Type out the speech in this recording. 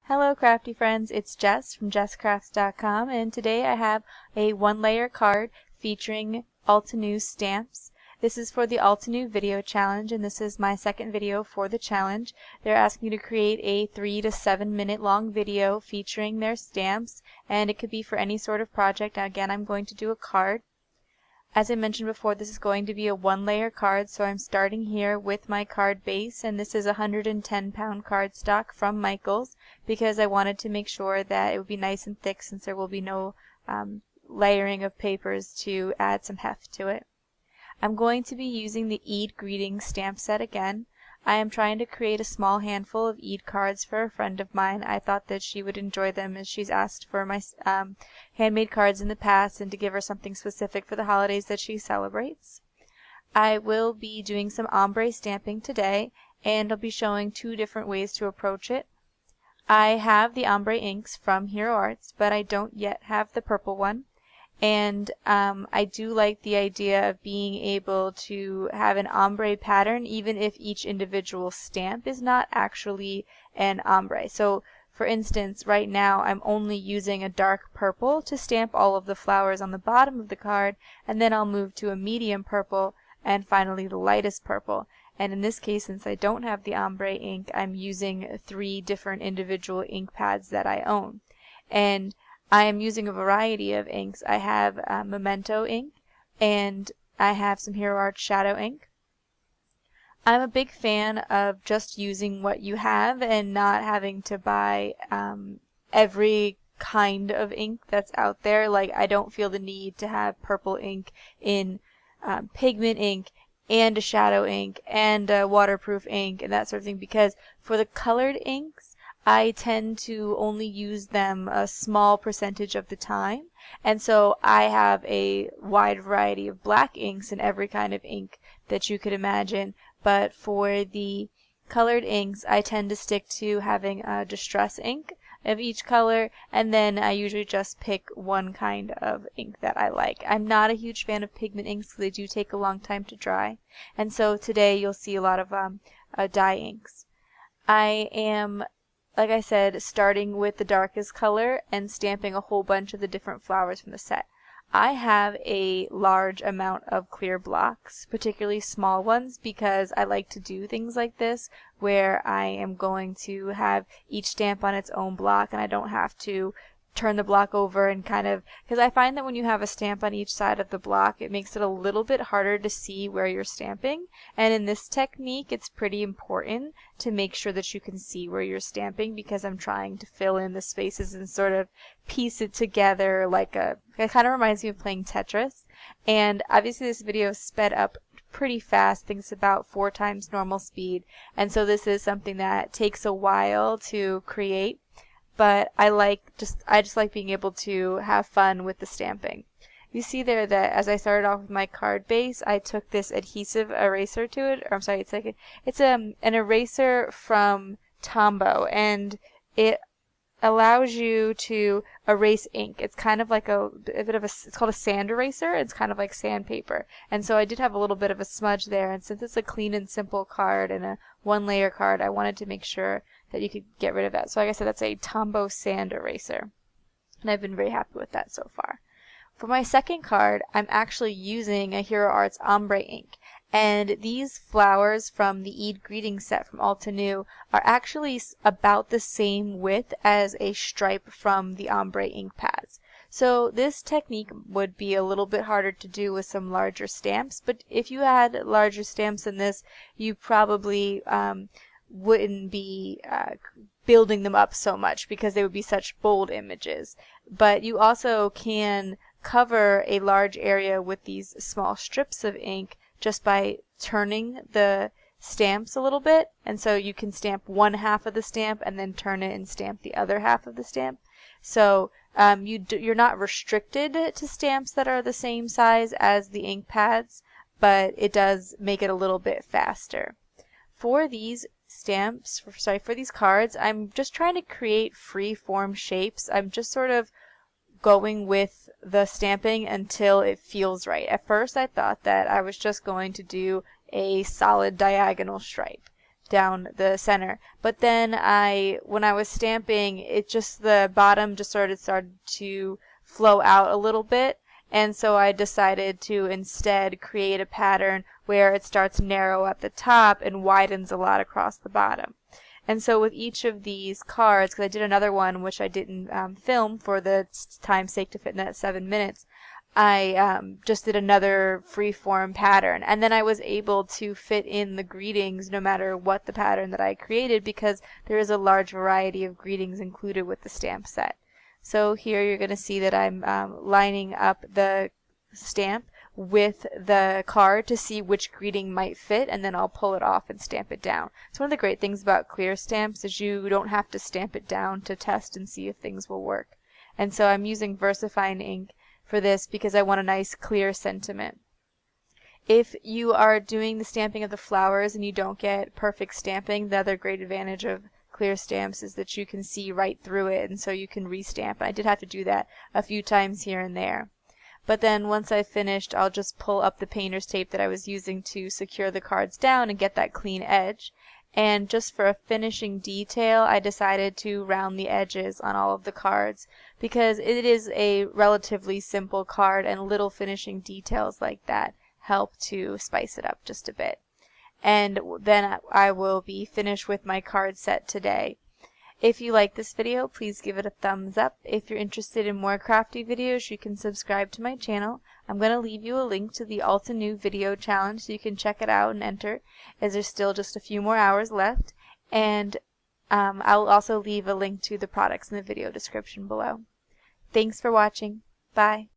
Hello crafty friends, it's Jess from jesscrafts.com, and today I have a one-layer card featuring Altenew stamps. This is for the Altenew video challenge, and this is my second video for the challenge. They're asking you to create a 3 to 7 minute long video featuring their stamps, and it could be for any sort of project. Now again, I'm going to do a card. As I mentioned before, this is going to be a one-layer card, so I'm starting here with my card base, and this is a 110-pound cardstock from Michaels because I wanted to make sure that it would be nice and thick since there will be no layering of papers to add some heft to it. I'm going to be using the Eid Greetings stamp set again. I am trying to create a small handful of Eid cards for a friend of mine. I thought that she would enjoy them as she's asked for my handmade cards in the past and to give her something specific for the holidays that she celebrates. I will be doing some ombre stamping today, and I'll be showing two different ways to approach it. I have the ombre inks from Hero Arts, but I don't yet have the purple one. And I do like the idea of being able to have an ombre pattern even if each individual stamp is not actually an ombre. So for instance, right now I'm only using a dark purple to stamp all of the flowers on the bottom of the card, and then I'll move to a medium purple and finally the lightest purple. And in this case, since I don't have the ombre ink, I'm using 3 different individual ink pads that I own. And I am using a variety of inks. I have Memento ink, and I have some Hero Arts shadow ink. I'm a big fan of just using what you have and not having to buy every kind of ink that's out there. Like, I don't feel the need to have purple ink in pigment ink and a shadow ink and a waterproof ink and that sort of thing, because for the colored inks, I tend to only use them a small percentage of the time, and so I have a wide variety of black inks and every kind of ink that you could imagine. But for the colored inks, I tend to stick to having a distress ink of each color, and then I usually just pick one kind of ink that I like. I'm not a huge fan of pigment inks because they do take a long time to dry, and so today you'll see a lot of dye inks. I am, like I said, starting with the darkest color and stamping a whole bunch of the different flowers from the set. I have a large amount of clear blocks, particularly small ones, because I like to do things like this where I am going to have each stamp on its own block and I don't have to turn the block over and kind of, because I find that when you have a stamp on each side of the block, it makes it a little bit harder to see where you're stamping. And in this technique, it's pretty important to make sure that you can see where you're stamping, because I'm trying to fill in the spaces and sort of piece it together like it kind of reminds me of playing Tetris. And obviously this video is sped up pretty fast. I think it's about 4 times normal speed. And so this is something that takes a while to create. But I just like being able to have fun with the stamping. You see there that as I started off with my card base, I took this adhesive eraser to it. Or I'm sorry, it's an eraser from Tombow, and it allows you to erase ink. It's kind of like a bit of it's called a sand eraser. It's kind of like sandpaper. And so I did have a little bit of a smudge there, and since it's a clean and simple card and a one-layer card, I wanted to make sure that you could get rid of that. So like I said, that's a Tombow sand eraser, and I've been very happy with that so far. For my second card, I'm actually using a Hero Arts ombre ink, and these flowers from the Eid Greetings set from Altenew are actually about the same width as a stripe from the ombre ink pads. So this technique would be a little bit harder to do with some larger stamps, but if you had larger stamps than this, you probably wouldn't be building them up so much because they would be such bold images. But you also can cover a large area with these small strips of ink just by turning the stamps a little bit, and so you can stamp one half of the stamp and then turn it and stamp the other half of the stamp. So you're not restricted to stamps that are the same size as the ink pads, but it does make it a little bit faster. For these for these cards, I'm just trying to create free form shapes. I'm just sort of going with the stamping until it feels right. At first I thought that I was just going to do a solid diagonal stripe. down the center. But then when I was stamping, the bottom just started to flow out a little bit, and so I decided to instead create a pattern where it starts narrow at the top and widens a lot across the bottom. And so with each of these cards, because I did another one which I didn't film for the time's sake to fit in that 7 minutes, I just did another freeform pattern, and then I was able to fit in the greetings no matter what the pattern that I created, because there is a large variety of greetings included with the stamp set. So here you're going to see that I'm lining up the stamp with the card to see which greeting might fit, and then I'll pull it off and stamp it down. So one of the great things about clear stamps is you don't have to stamp it down to test and see if things will work. And so I'm using VersaFine ink for this because I want a nice clear sentiment. If you are doing the stamping of the flowers and you don't get perfect stamping, the other great advantage of clear stamps is that you can see right through it, and so you can restamp. I did have to do that a few times here and there. But then once I finished, I'll just pull up the painter's tape that I was using to secure the cards down and get that clean edge. And just for a finishing detail, I decided to round the edges on all of the cards because it is a relatively simple card, and little finishing details like that help to spice it up just a bit. And then I will be finished with my card set today. If you like this video, please give it a thumbs up. If you're interested in more crafty videos, you can subscribe to my channel. I'm going to leave you a link to the Altenew video challenge so you can check it out and enter, as there's still just a few more hours left. And I'll also leave a link to the products in the video description below. Thanks for watching. Bye.